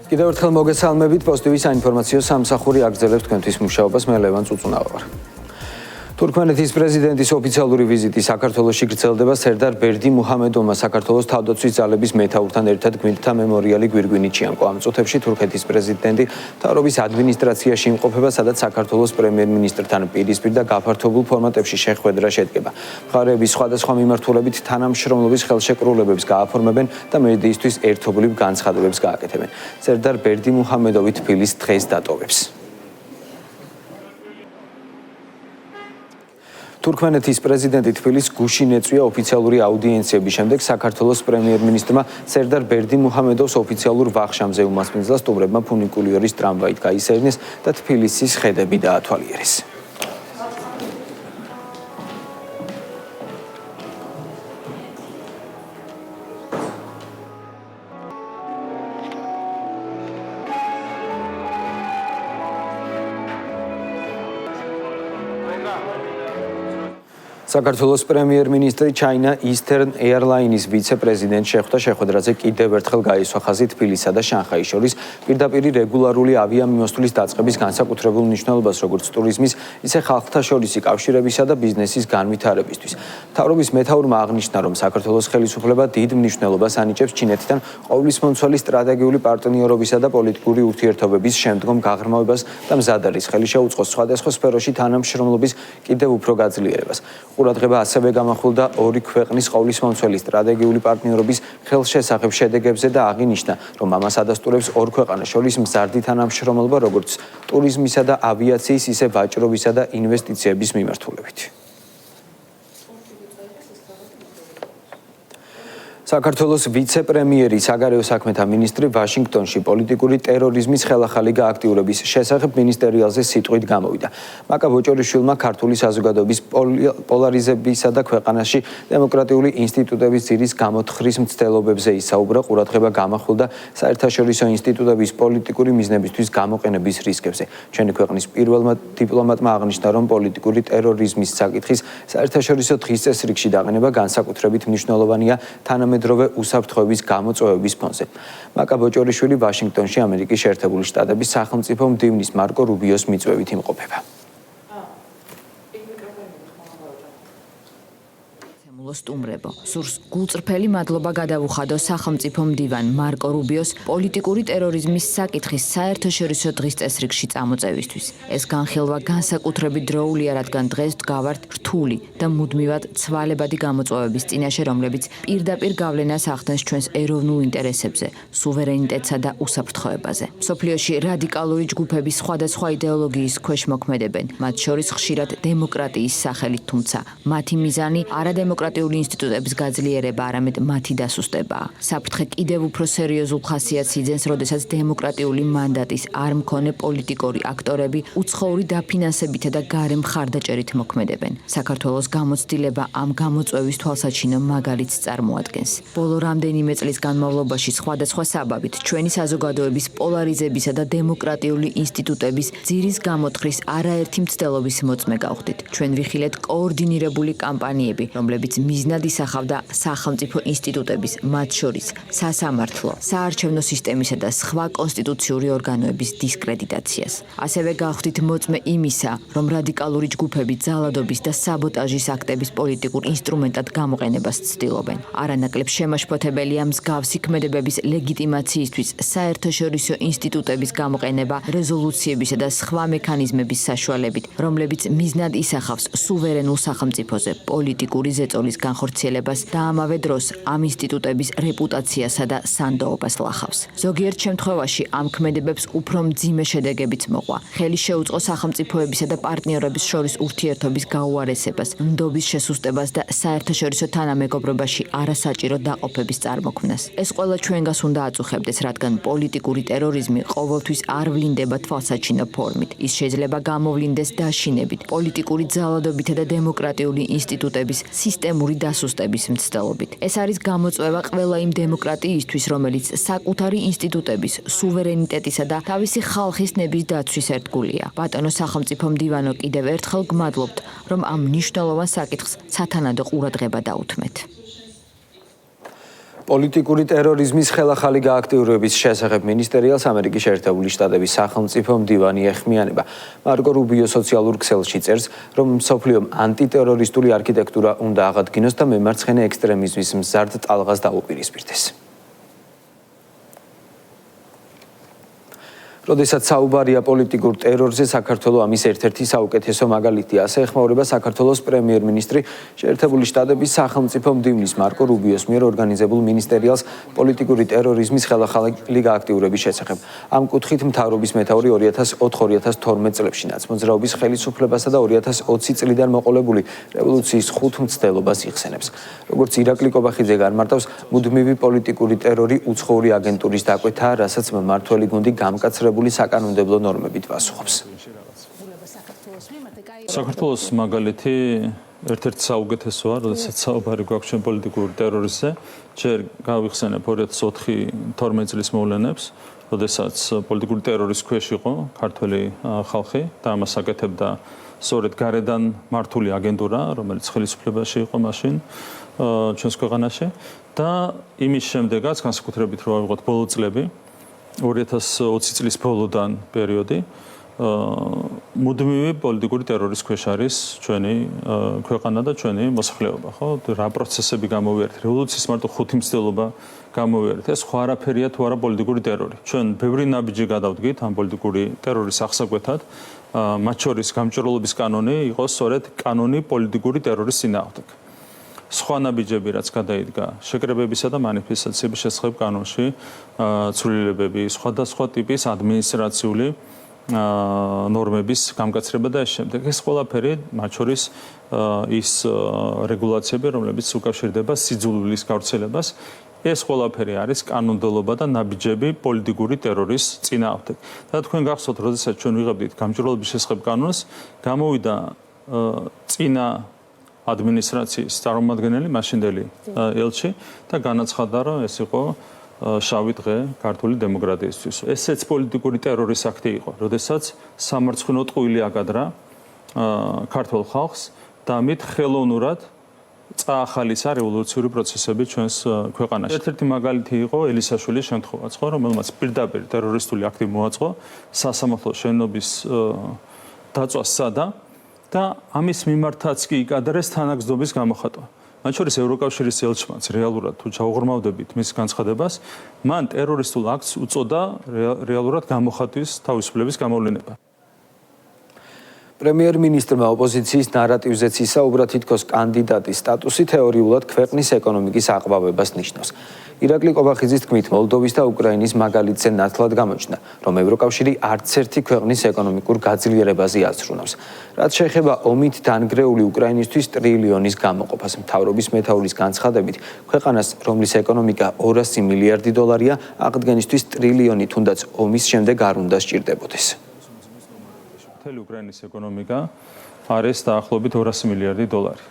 კიდევ ერთხელ მოგესალმებით პოზიტივის საინფორმაციო სამსახური აგრძელებს თქვენთვის მუშაობას მე ლევან წუწუნავა ვარ. თურქმენეთის პრეზიდენტის ოფიციალური ვიზიტი საქართველოში გრძელდება სერდარ ბერდი მუჰამედოვმა საქართველოს თავდაცვის ძალების მეთაურთან ერთად გვინდთა მემორიალი გვირგვინით შეამკო. ამ წუთებში თურქეთის პრეზიდენტი მთავრობის ადმინისტრაციაში იმყოფება, სადაც საქართველოს პრემიერ-მინისტრთან პირისპირ და გაფართოებულ ფორმატებში შეხვედრა შედგება. მხარეების სხვადასხვა მიმართულებით თანამშრომლობის ხელშეკრულებებს გააფორმებენ და მედიისთვის ერთობლივ განცხადებებს გააკეთებენ. სერდარ ბერდი მუჰამედოვი თბილის დღეს დატოვებს. თურქმენეთის პრეზიდენტი თბილის გუშინ ეწვია ოფიციალური აუდიენციების შემდეგ საქართველოს პრემიერ-მინისტრმა სერდარ ბერდი მუჰამედოვს ოფიციალურ ვახშამზე უმასპინძლა სტუმრებმა ფუნიკულიორის ტრამვაით გაისერნეს და თბილისის ხედები დაათვალიერეს. საქართველოს პრემიერ-მინისტრი China Eastern Airlines ვიცე-პრეზიდენტ შეხვდა შეხვედრაზე კიდევ ერთხელ გაისვა ხაზი თბილისსა და შანხაის შორის პირდაპირი რეგულარული ავიამიმოსვლის დაწყების განსაკუთრებულ მნიშვნელობას როგორც ტურიზმის, ისე ხალხთა შორისი კავშირებისა და ბიზნესის განვითარებისთვის. მთავრობის მეთაურმა აღნიშნა, რომ საქართველოს ხელისუფლება დიდ მნიშვნელობას ანიჭებს ჩინეთთან ყოვლისმომცველი სტრატეგიული პარტნიორობისა და პოლიტიკური ურთიერთობების შემდგომ გაღრმავებას და მზად არის ხელი შეუწყოს სხვადასხვა სფეროში თანამშრომლობის კიდევ უფრო გაძლიერებას. ყურადღება ასევე გამახვილდა ორი ქვეყნის ყოვლისმომცველი სტრატეგიული პარტნიორობის ხელშესახებ შედეგებზე და აღინიშნა, რომ ამას ადასტურებს ორ ქვეყანას შორის მზარდი თანამშრომლობა როგორც ტურიზმისა და ავიაციის, ისე ვაჭრობისა და ინვესტიციების მიმართულებით. საქართველოს ვიცე-პრემიერი, საგარეო საქმეთა მინისტრი ვაშინგტონში პოლიტიკური ტერორიზმის ხელახალი გააქტიურების შესახებ მინისტერიალზე სიტყვით გამოვიდა. მაკა ბოჭორიშვილმა ქართული საზოგადოების პოლარიზებისა და ქვეყანაში დემოკრატიული ინსტიტუტების ძირის გამოთხრის მცდელობებზე ისაუბრა, ყურადღება გამახვილდა საერთაშორისო ინსტიტუტების პოლიტიკური მიზნებისთვის გამოყენების რისკებზე. ჩვენი ქვეყნის პირველმა დიპლომატმა აღნიშნა, რომ პოლიტიკური ტერორიზმის საკითხის საერთაშორისო დღის წესრიგში დაყენება განსაკუთრებით მნიშვნელოვანია თანამედროვე უსაფრთხოების გამოწვევების ფონზე. მაკა ბოჭორიშვილი ვაშინგტონში ამერიკის შეერთებული შტატების სახელმწიფო მდივნის მარკო რუბიოს მიწვევით იმყოფება. სტუმრებო, სურს გულწრფელი მადლობა გადავუხადო სახელმწიფო მდივან მარკო რუბიოს პოლიტიკური ტერორიზმის საკითხის საერთაშორისო დღის წესრიგში წამოწევისთვის. ეს განხილვა განსაკუთრებით დროულია, რადგან დღეს ვდგავართ რთული და მუდმივად ცვალებადი გამოწვევების წინაშე, რომლებიც პირდაპირ გავლენას ახდენს ჩვენს ეროვნულ ინტერესებზე, სუვერენიტეტსა და უსაფრთხოებაზე. მსოფლიოში რადიკალური ჯგუფები სხვადასხვა იდეოლოგიის ქვეშ მოქმედებენ, მათ შორის ხშირად დემოკრატიის სახელით, თუმცა მათი მიზანი არადემოკრატიული ინსტიტუტების გაძლიერება, არამედ მათი დასუსტებაა. საფრთხე კიდევ უფრო სერიოზულ ხასიათს იძენს, როდესაც დემოკრატიული მანდატის არ მქონე პოლიტიკური აქტორები უცხოური დაფინანსებითა და გარე მხარდაჭერით მოქმედებენ. საქართველოს გამოცდილება ამ გამოწვევის თვალსაჩინო მაგალითს წარმოადგენს. ბოლო რამდენიმე წლის განმავლობაში სხვადასხვა საბაბით ჩვენი საზოგადოების პოლარიზებისა და დემოკრატიული ინსტიტუტების ძირის გამოთχრის არაერთი მცდელობის მოწმე გავხდით. ჩვენ ვიხილეთ კოორდინირებული კამპანიები, რომლებიც მიზნად ისახავდა სახელმწიფო ინსტიტუტების, მათ შორის სასამართლო, საარჩევნო სისტემისა და სხვა კონსტიტუციური ორგანოების დისკრედიტაციას. ასევე გავხდით მოწმე იმისა, რომ რადიკალური ჯგუფები ძალადობის და საბოტაჟის აქტების პოლიტიკურ ინსტრუმენტად გამოყენებას ცდილობენ. არანაკლებ შემაშფოთებელია მსგავსი ქმედებების ლეგიტიმაციისთვის საერთაშორისო ინსტიტუტების გამოყენება რეზოლუციებისა და სხვა მექანიზმების საშუალებით, რომლებიც მიზნად ისახავს სუვერენულ სახელმწიფოზე პოლიტიკური ზეწოლის განხორციელებას და ამავე დროს ამ ინსტიტუტების რეპუტაციასა და სანდოობას ლახავს. ზოგიერთ შემთხვევაში ამ ქმედებებს უფრო მძიმე შედეგებიც მოყვა. ხელი შეუწყო სახელმწიფოებისა და პარტნიორების შორის ურთიერთობის გაუარესებას, ნდობის შესუსტებას და საერთაშორისო თანამეგობრობაში არასაჭირო დაყოფების წარმოქმნას. ეს ყველა ჩვენგას უნდა აწუხებდეს, რადგან პოლიტიკური ტერორიზმი ყოველთვის არ ვლინდება თვალსაჩინო ფორმით. ის შეიძლება გამოვლინდეს დაშინებით, პოლიტიკური ძალადობითა და დემოკრატიული ინსტიტუტების სისტემური დასუსტების მცდელობით. ეს არის გამოწვევა ყველა იმ დემოკრატიისთვის, რომელიც საკუთარი ინსტიტუტების, სუვერენიტეტისა და თავისი ხალხის ნების დაცვის ერთგულია. ბატონო სახელმწიფო მდივანო, კიდევ ერთხელ გმადლობთ, რომ ამ მნიშვნელოვან საკითხს სათანადო ყურადღება დაუთმეთ. პოლიტიკური ტერორიზმის ხელახალი გააქტიურების შესახებ მინისტერიალს ამერიკის შეერთებული შტატების სახელმწიფო მდივანი ეხმიანება. მარკო რუბიო სოციალურ ქსელში წერს, რომ მსოფლიომ ანტიტერორისტული არქიტექტურა უნდა აღადგინოს და მემარცხენე ექსტრემიზმის მზარდ ტალღას დაუპირისპირდეს. როდესაც საუბარია პოლიტიკურ ტერორზე, საქართველოს ამის ერთ-ერთი საუკეთესო მაგალითია. ასე ეხმაურება საქართველოს პრემიერ-მინისტრი შეერთებული შტატების სახელმწიფო მდივნის მარკო რუბიოს მიერ ორგანიზებულ მინისტერიალს პოლიტიკური ტერორიზმის ხელახალი გააქტიურების შესახებ. ამ კუთხით მთავრობის მეთაური 2004-2012 წლებში ნაცმოძრაობის ხელისუფლებასა და 2020 წლიდან მოყოლებული რევოლუციის ხუთ მცდელობას იხსენებს. როგორც ირაკლი კობახიძე განმარტავს, მუდმივი პოლიტიკური ტერორი უცხოური აგენტურის დაკვეთაა, რასაც მმართველი გუნდი გამკაცრებული საკანონმდებლო ნორმებით პასუხობს. საქართველოს მაგალითი ერთ-ერთი საუკეთესოა, როდესაც საუბარი გვაქვს ჩვენ პოლიტიკურ ტერორიზმზე. ჯერ გავიხსენებ 2004-12 წლის მოვლენებს, როდესაც პოლიტიკური ტერორის ქვეშ იყო ქართველი ხალხი და ამას აკეთებდა სწორედ გარედან მართული აგენტურა, რომელიც ხელისუფლებაში იყო მაშინ ჩვენს ქვეყანაში და იმის შემდეგაც განსაკუთრებით რო ავიღოთ ბოლო წლები 2020 წლის ბოლოდან პერიოდი მუდმივი პოლიტიკური ტერორის ქვეშ არის ჩვენი ქვეყანა და ჩვენი მოსახლეობა, ხო? რა პროცესები გამოვიარეთ, რევოლუციის მარტო ხუთი მცდელობა გამოვიარეთ. ეს სხვა არაფერია თუ არა პოლიტიკური ტერორი. ჩვენ ბევრი ნაბიჯი გადავდგით ამ პოლიტიკური ტერორის აღსაკვეთად, მათ შორის გამჭვირვალობის კანონი იყო სწორედ კანონი პოლიტიკური ტერორის წინააღმდეგ. სხვა ნაბიჯები რაც გადაიდგა შეკრებებისა და მანიფესტაციების შესახებ კანონში, ცვლილებები, სხვადასხვა ტიპის ადმინისტრაციული ნორმების გამკაცრება და შემდეგ ეს ყველაფერი მათ შორის ის რეგულაციები, რომლებიც უკავშირდება სიძულვილის გავრცელებას, ეს ყველაფერი არის კანონმდებლობა და ნაბიჯები პოლიტიკური ტერორის წინააღმდეგ. და თქვენ გახსოვთ, როდესაც ჩვენ ვიღებდით გამჭვირვალობის შესახებ კანონს, გამოვიდა წინა ადმინისტრაციის წარმომადგენელი მაშინდელი ელჩი და განაცხადა, რომ ეს იყო შავი დღე ქართული დემოკრატიისთვის. ესეც პოლიტიკური ტერორის აქტი იყო, როდესაც სამარცხვინო ტყუილი აკადრა ქართულ ხალხს და ამით ხელოვნურად წაახალისა რევოლუციური პროცესები ჩვენს ქვეყანაში. ერთ-ერთი მაგალითი იყო ელისაშვილის შემთხვევაც, ხო, რომელმაც პირდაპირ ტერორისტული აქტი მოაწყო სასამართლო შენობის დაწვას სცადა და ამის მიმართაც კი იკადრეს თანაგზნობის გამოხატვა. მათ შორის ევროკავშირის ელჩმაც რეალურად თუ ჩაუღრმავდებით მის განცხადებას, მან ტერორისტულ აქტს უწოდა რეალურად გამოხატვის თავისუფლების გამოვლინება. პრემიერ-მინისტრმა ოპოზიციის ნარატივზეც ისაუბრა, თითქოს კანდიდატის სტატუსი თეორიულად ქვეყნის ეკონომიკის აყვავებას ნიშნავს. ირაკლი კობახიძის თქმით, მოლდოვის და უკრაინის მაგალითზე ნათლად გამოჩნდა, რომ ევროკავშირი არც ერთი ქვეყნის ეკონომიკურ გაძლიერებაზე აზრუნავს. რაც შეეხება ომით დანგრეული უკრაინისთვის ტრილიონის გამოყოფას, მთავრობის მეთაურის განცხადებით, ქვეყანას, რომლის ეკონომიკა 200 მილიარდი დოლარია, აღდგენისთვის ტრილიონი თუნდაც ომის შემდეგ არ უნდა სჭირდებოდეს. მთელი უკრაინის ეკონომიკა არის დაახლოებით 200 მილიარდი დოლარი.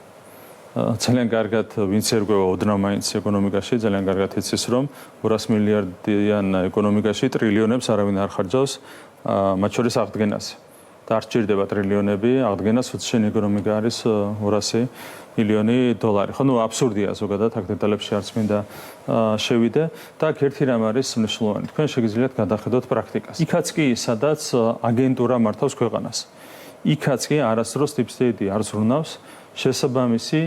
ძალიან კარგად ვინც ერგვევა ოდნავ მაინც ეკონომიკაში, ძალიან კარგად იცის, რომ 200 მილიარდიან ეკონომიკაში ტრილიონებს არავინ არ ხარჯავს, მათ შორის აღდგენაზე. და არ სჭირდება ტრილიონები, აღდგენას, უცებ შენი ეკონომიკა არის 200 მილიონი დოლარი. ხო, ნუ აბსურდია ზოგადად აქ დეტალებში არც მინდა შევიდე და აქ ერთი რამ არის მნიშვნელოვანი. თქვენ შეგიძლიათ გადახედოთ პრაქტიკას. იქაც კი, სადაც აგენტურა მართავს ქვეყანას. იქაც კი არასდროს deep state არ ზრუნავს შესაბამისი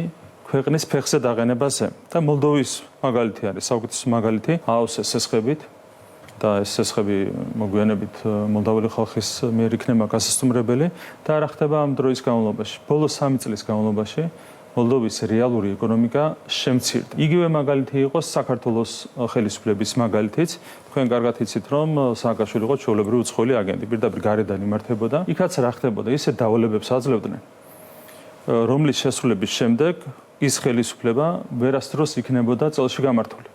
ქვეყნის ფეხზე დაყენებაზე. და მოლდოვის მაგალითი არის საუკეთესო მაგალითი. აავსეს სესხებით და ეს სესხები მოგვიანებით მოლდოვური ხალხის მიერ იქნება გასასტუმრებელი და რა ხდება ამ დროის განმავლობაში. ბოლო 3 წლის განმავლობაში მოლდოვის რეალური ეკონომიკა შემცირდა. იგივე მაგალითი იყო საქართველოს ხელისუფლების მაგალითიც. თქვენ კარგად იცით, რომ სააკაშვილი იყო ჩვეულებრივი უცხოელი აგენტი, პირდაპირ გარედან იმართებოდა. იქაც რა ხდებოდა? ისეთ დავალებებს აძლევდნენ, რომლის შესრულების შემდეგ ის ხელისუფლება ვერასდროს იქნებოდა წელში გამართული.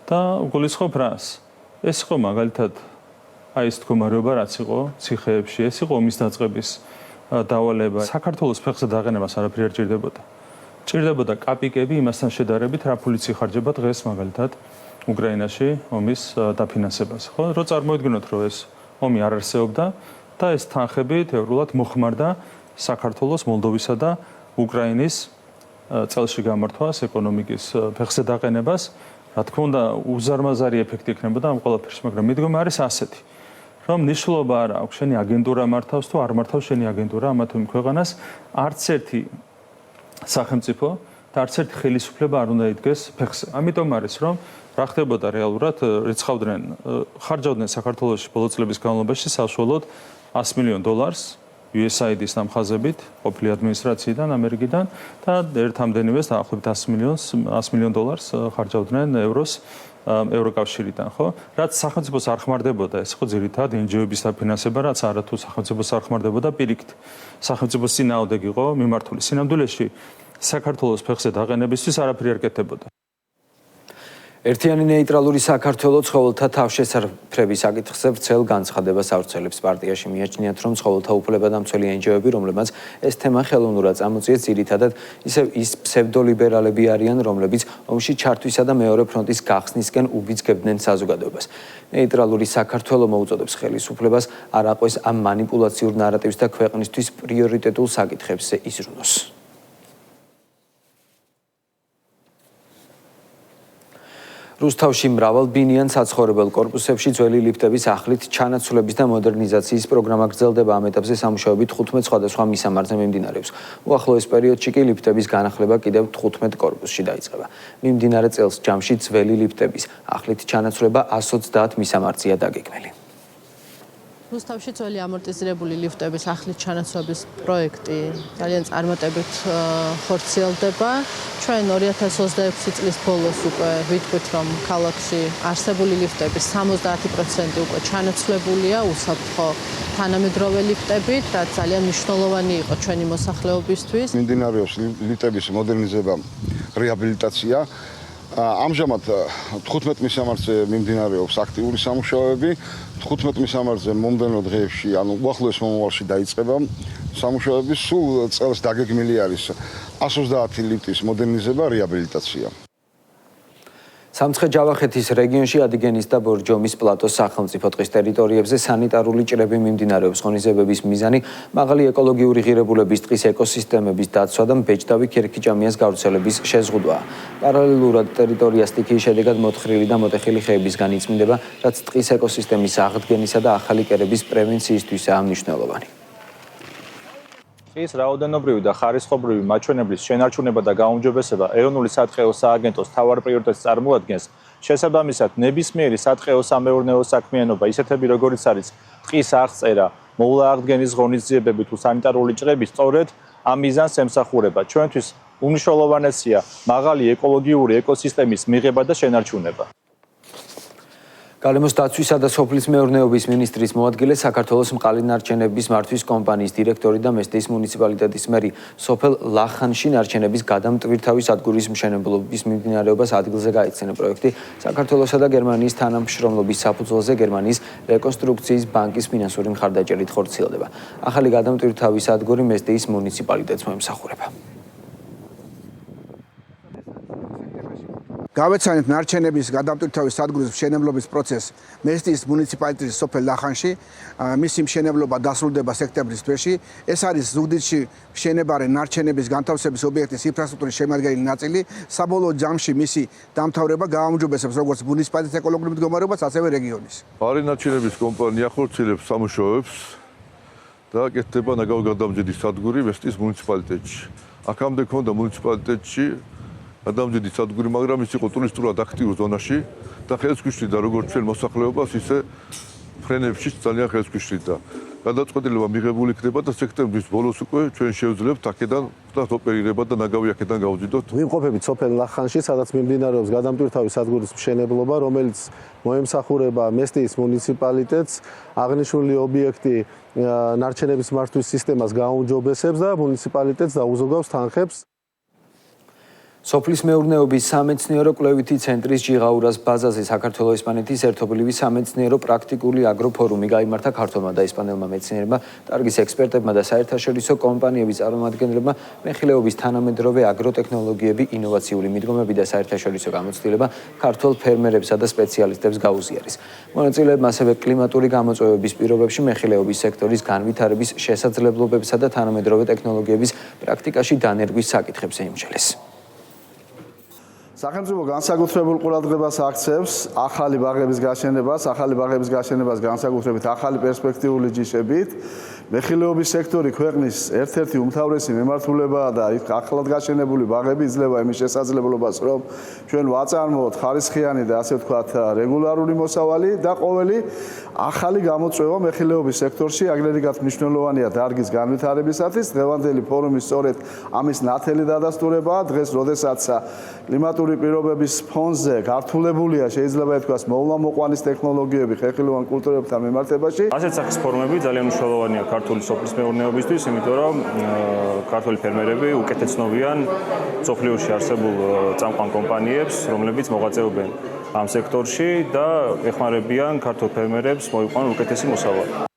და გულისხმობ რას? ეს იყო მაგალითად აი ეს მდგომარეობა, რაც იყო ციხეებში, ეს იყო ომის დაწყების დავალება. საქართველოს ფეხზე დაყენებას არაფერი არ ჭირდებოდა. ჭირდებოდა კაპიკები იმასთან შედარებით, რა ფულიც იხარჯება დღეს მაგალითად უკრაინაში ომის დაფინანსებას. ხო, რო წარმოიდგინოთ, რომ ეს ომი არ არსებობდა და ეს თანხები თეორიულად მოხმარდა საქართველოს, მოლდოვისა და უკრაინის წელში გამართვას, ეკონომიკის ფეხზე დაყენებას, რა თქმა უნდა, უზარმაზარი ეფექტი ექნებოდა ამ ყველაფერს, მაგრამ მიდგომა არის ასეთი, რომ ნიშნულობა არ აქვს შენი აგენტურა მართავს თუ არ მართავს შენი აგენტურა ამა თუ იმ ქვეყანას, არც ერთი სახელმწიფო და არც ერთი ხელისუფლება არ უნდა იდგეს ფეხზე. ამიტომ არის, რომ რა ხდებოდა რეალურად, რიცხავდნენ, ხარჯავდნენ საქართველოში ბოლო წლების განმავლობაში საშუალოდ $100 მილიონ USAID-ის ნამხაზებით, ყოფილი ადმინისტრაციიდან, ამერიკიდან და ერთამდენივეს დაახლოებით $100 მილიონ ხარჯავდნენ ევროკავშირიდან, ხო? რაც სახელმწიფოს არ ხმარდებოდა, ეს ხო ძირითადად NGO-ების დაფინანსება, რაც არათუ სახელმწიფოს არ ხმარდებოდა პირიქით. სახელმწიფოს წინააღმდეგ იყო მიმართული. სინამდვილეში საქართველოს ფეხზე დაყენებისთვის არაფერი არ კეთდებოდა. ერთიანი ნეიტრალური საქართველო ცხოველთა თავშესაფრების საკითხზე ვრცელ განცხადებას ავრცელებს. პარტიაში მიაჩნიათ, რომ ცხოველთა უფლებადამცველი NGO-ები, რომლებმაც ეს თემა ხელოვნურად წამოწიეს, ძირითადად ისევ ის ფსევდოლიბერალები არიან, რომლებიც ომში ჩართვისა და მეორე ფრონტის გახსნისკენ უბიძგებდნენ საზოგადოებას. ნეიტრალური საქართველო მოუწოდებს ხელისუფლებას არ აყვეს ამ მანიპულაციურ ნარატივს და ქვეყნისთვის პრიორიტეტულ საკითხებზე იზრუნოს. რუსთავში მრავალბინიან საცხოვრებელ კორპუსებში ძველი ლიფტების ახლით ჩანაცვლების და მოდერნიზაციის პროგრამა გრძელდება. ამ ეტაპზე სამუშაოები 15 სხვადასხვა მისამართზე მიმდინარეობს. უახლოეს პერიოდში კი ლიფტების განახლება კიდევ 15 კორპუსში დაიწყება. მიმდინარე წელს ჯამში ძველი ლიფტების ახლით ჩანაცვლება 130 მისამართზეა დაგეგმილი. რუსთავში ძველი ამორტიზირებული ლიფტების ახლით ჩანაცვლების პროექტი ძალიან წარმატებით ხორციელდება. ჩვენ 2026 წლის ბოლოს უკვე ვიტყვით, რომ ქალაქში არსებული ლიფტების 70% უკვე ჩანაცვლებულია უსაფრთხო თანამედროვე ლიფტებით, რაც ძალიან მნიშვნელოვანი იყო ჩვენი მოსახლეობისთვის. მიმდინარეობს ლიფტების მოდერნიზება, რეაბილიტაცია. ამჟამად 15 მისამართზე მიმდინარეობს აქტიური სამუშაოები. 15 მისამართზე მომდევნო დღეებში, ანუ უახლოეს მომავალში დაიწყება სამუშაოები. სულ წელს დაგეგმილი არის 130 ლიფტის მოდერნიზება, რეაბილიტაცია. სამცხე-ჯავახეთის რეგიონში ადიგენის და ბორჯომის პლატოს სახელმწიფო ტყის ტერიტორიებზე სანიტარული ჭრები მიმდინარეობს. ღონისძიებების მიზანი მაღალი ეკოლოგიური ღირებულების ტყის ეკოსისტემების დაცვა და მბეჭდავი ქერქიჭამიას გავრცელების შეზღუდვაა. პარალელურად ტერიტორია სტიქიის შედეგად მოთხრილი და მოტეხილი ხეების განიწმინდება, რაც ტყის ეკოსისტემის აღდგენისა და ახალი კერების პრევენციისთვისაა მნიშვნელოვანი. ტყის რაოდენობრივი და ხარისხობრივი მაჩვენებლის შენარჩუნება და გაუმჯობესება ეროვნული სატყეო სააგენტოს მთავარ პრიორიტეტს წარმოადგენს. შესაბამისად, ნებისმიერი სატყეო-სამეურნეო საქმიანობა, ისეთები როგორიც არის ტყის აღწერა, მოვლა აღდგენის ღონისძიებები თუ სანიტარული ჭრები, სწორედ ამ მიზანს ემსახურება. ჩვენთვის უმნიშვნელოვანესია მაღალი ეკოლოგიური ეკოსისტემის მიღება და შენარჩუნება. გალემოს დაცვისა და სოფლის მეურნეობის მინისტრის მოადგილე, საქართველოს მყალინარჩენების მართვის კომპანიის დირექტორი და მესტიის მუნიციპალიტეტის მერი სოფელ ლახანში ნარჩენების გადამტვირთავი სადგურის მშენებლობის მიმდინარეობას ადგილზე გაეცემა. პროექტი საქართველოსა და გერმანიის თანამშრომლობის საფუძველზე გერმანიის რეკონსტრუქციის ბანკის ფინანსური მხარდაჭერით ხორციელდება. ახალი გადამტვირთავი სადგური მესტიის მუნიციპალიტეტს მოემსახურება. გავეცანით ნარჩენების გადამტვირთავი სადგურის მშენებლობის პროცესს მესტიის მუნიციპალიტეტის სოფელ ლახანში. მისი მშენებლობა დასრულდება სექტემბრის თვეში. ეს არის ზუგდიდში მშენებარე ნარჩენების განთავსების ობიექტის ინფრასტრუქტურის შემადგენელი ნაწილი. საბოლოო ჯამში მისი დამთავრება გააუმჯობესებს როგორც მუნიციპალიტეტის ეკოლოგიურ მდგომარეობას, ასევე რეგიონის. მყალინარჩენების კომპანია ხორციელებს სამუშაოებს და აკეთდება ნაგავი გადამჯდიდის სადგური მესტიის მუნიციპალიტეტში. აქამდე ქონდა მუნიციპალიტეტში გადამჯდიდი სადგური, მაგრამ ის იყო ტურისტულად აქტიურ ზონაში და ხელს გვიშლიდა როგორც ჩვენ მოსახლეობას, ისე ფრენებში ძალიან ხელს გვიშლიდა. გადაწყვეტილება მიღებული იქნება და სექტემბრის ბოლოს უკვე ჩვენ შევძლებთ აქედან ოპერირება და ნაგავი აქედან გავუძიდოთ. ვიმყოფებით სოფელ ლახანში, სადაც მიმდინარეობს გადამტვირთავი სადგურის მშენებლობა, რომელიც მოემსახურება მესტიის მუნიციპალიტეტს. აღნიშნული ობიექტი ნარჩენების მართვის სისტემას გააუმჯობესებს და მუნიციპალიტეტს დაუზოგავს თანხებს. სოფლის მეურნეობის სამეცნიერო კვლევითი ცენტრის ჯიღაურას ბაზაზე საქართველო-ესპანეთის ერთობლივი სამეცნიერო პრაქტიკული აგროფორუმი გაიმართა ქართველმა და ესპანელმა მეცნიერებმა, დარგის ექსპერტებმა და საერთაშორისო კომპანიების წარმომადგენლებმა მეხილეობის თანამედროვე აგროტექნოლოგიები, ინოვაციური მიდგომები და საერთაშორისო გამოცდილება ქართველ ფერმერებსა და სპეციალისტებს გაუზიარეს. მონაწილეებმა ასევე კლიმატური გამოწვევების პირობებში მეხილეობის სექტორის განვითარების შესაძლებლობებსა და თანამედროვე ტექნოლოგიების პრაქტიკაში დანერგვის საკითხებზე იმსჯელეს. სახელმწიფო განსაკუთრებულ ყურადღებას აქცევს ახალი ბაღების გაშენებას განსაკუთრებით ახალი პერსპექტიული ჯიშებით. მეხილეობის სექტორი ქვეყნის ერთ-ერთი უმთავრესი მიმართულებაა და იქ ახლად გაშენებული ბაღები იძლევა იმის შესაძლებლობას, რომ ჩვენ ვაწარმოოთ ხარისხიანი და ასე ვთქვათ რეგულარული მოსავალი და ყოველი ახალი გამოწვევა მეხილეობის სექტორში აგრეთვე მნიშვნელოვანია დარგის განვითარებისათვის. დღევანდელი ფორუმი სწორედ ამის ნათელი დადასტურებაა. დღეს, როდესაც კლიმატური პირობების ფონზე გართულებულია შეიძლება ითქვას მოვლამოყვანის ტექნოლოგიები ხეხილოვან კულტურებთან მიმართებაში. ასეთ სახის ფორუმები ძალიან მნიშვნელოვანია ქართული სოფლის მეურნეობისთვის, იმიტომ რომ ქართული ფერმერები უკეთად ცნობიან სოფლიოში არსებულ წამყვან კომპანიებს, რომლებიც მოღვაწეობენ ამ სექტორში და ეხმარებიან ქართულ ფერმერებს მოიყვანონ უკეთესი მოსავალი.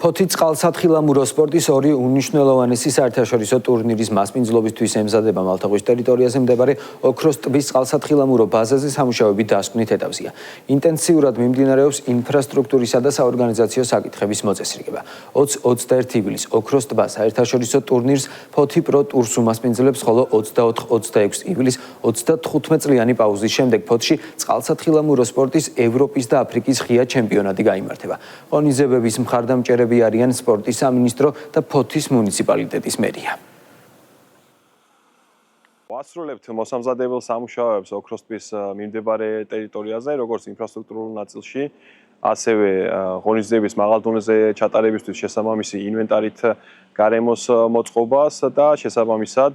ფოთი წყალსათხილამურო სპორტის ორი უნიშნელოვანესი საერთაშორისო ტურნირის მასპინძლობისთვის ემზადება მალთაყვის ტერიტორიაზე მდებარე ოქროს ტბის წყალსათხილამურო ბაზაზე სამუშაოები დასკვნით ეტაპზეა. ინტენსიურად მიმდინარეობს ინფრასტრუქტურისა და საორგანიზაციო საკითხების მოწესრიგება. 20-21 ივლისს ოქროს ტბა საერთაშორისო ტურნირს ფოთი პრო ტურს უმასპინძლებს, ხოლო 24-26 ივლისს 35 წლიანი პაუზის შემდეგ ფოთში წყალსათხილამურო სპორტის ევროპის და აფრიკის ღია ჩემპიონატი გაიმართება. ღონისძიებების მხარდამჭერები არიან სპორტის სამინისტრო და ფოთის მუნიციპალიტეტის მერია. ვასრულებთ მოსამზადებელ სამუშაოებს ოქროს ტბის მიმდებარე ტერიტორიაზე, როგორც ინფრასტრუქტურულ ნაწილში, ასევე ღონისძიების მაღალ დონეზე ჩატარებისთვის შესაბამისი ინვენტარით გარემოს მოწყობას და შესაბამისად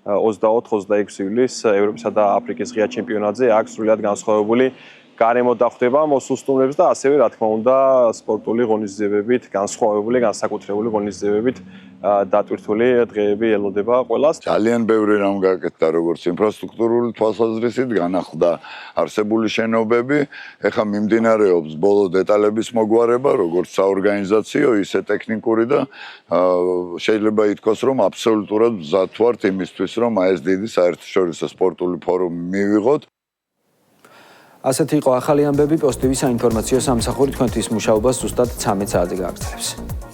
24-26 ივლისს ევროპისა და აფრიკის ღია ჩემპიონატზე აქ სრულად განსხვავებული გარემო დახვდება მოსუსტումებს და ასევე რა თქმა უნდა სპორტული ღონისძიებებით განსხვავებული განსაკუთრებული ღონისძიებებით დატვირთული დღეები ელოდება ყველას. ძალიან ბევრი რამ გაკეთდა როგორც ინფრასტრუქტურული თვალსაზრისით განახლდა არსებული შენობები. ეხლა მიმდინარეობს ბოლო დეტალების მოგვარება როგორც საორგანიზაციო ისე ტექნიკური და შეიძლება ითქვას რომ აბსოლუტურად მზად ვართ იმისთვის რომ ეს დიდი საერთაშორისო სპორტული ფორუმი მივიღოთ. ასეთი იყო ახალი ამბები, პოზიტივის საინფორმაციო სამსახური თქვენთვის მუშაობას ზუსტად 13 საათზე გააგრძელებს.